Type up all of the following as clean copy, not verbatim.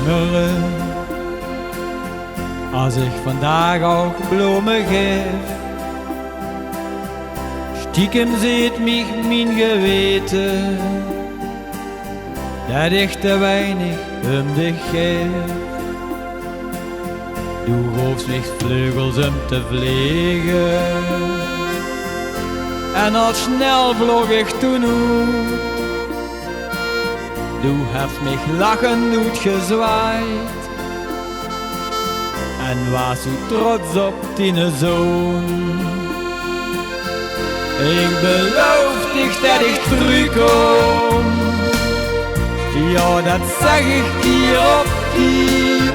zwangere. Als ik vandaag ook bloemen geef, stiekem ziet mich mijn geweten dat ik te weinig om dich geef. Du gafst mich vleugels om te vliegen en al snel vloog ik toen uit. Du hebt mich lachend uitgezwaaid en was zo trots op die zoon. Ik beloof dich dat ik terugkom, ja dat zeg ik keer op keer.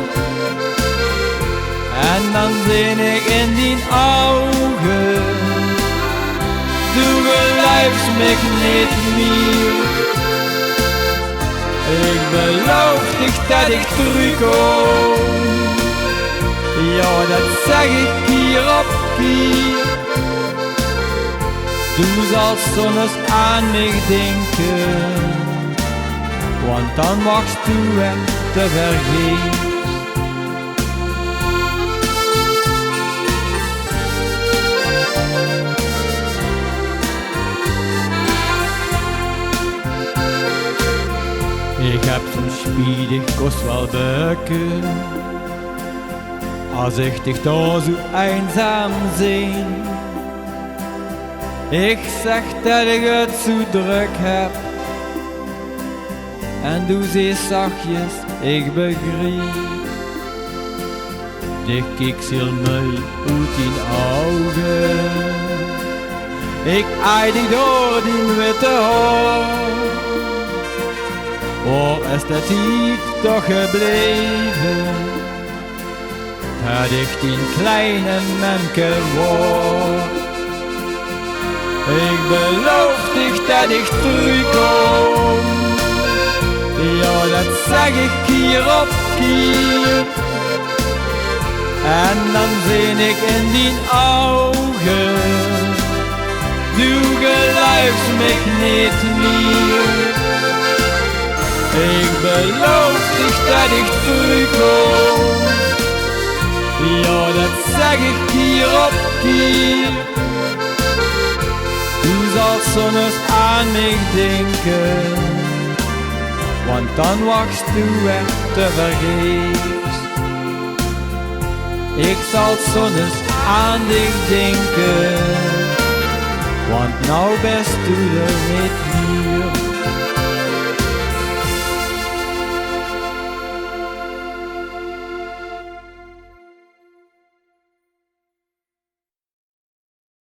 En dan zie ik in die ogen, du geloofst mich niet meer. Ik beloof dich dat ik terugkom, ja dat zeg ik keer op keer. Du zal zonnes aan mich denken, want dan wacht du hem te vergeefs. Ik heb zo'n spiedig kost wel buiken, als ik dich daar zo eenzaam zie. Ik zeg dat ik het zo druk heb, en du zegt zachtjes, ik begrijp. Dich kijk ziel mij uit in ogen, ik ei dich door die witte haar. Waar is de tijd toch gebleven, dat ik die kleine Memke word. Ik beloof dich dat ik terugkom, ja dat zeg ik keer op keer. En dan zie ik in die ogen, du geloofst mich niet meer. Ik beloof dich dat ik terugkom, ja dat zeg ik keer op keer. Du zal zonnes aan mich denken, want dan wacht du echt te vergeefs. Ik zal zonnes aan dich denken, want nou best du er niet meer.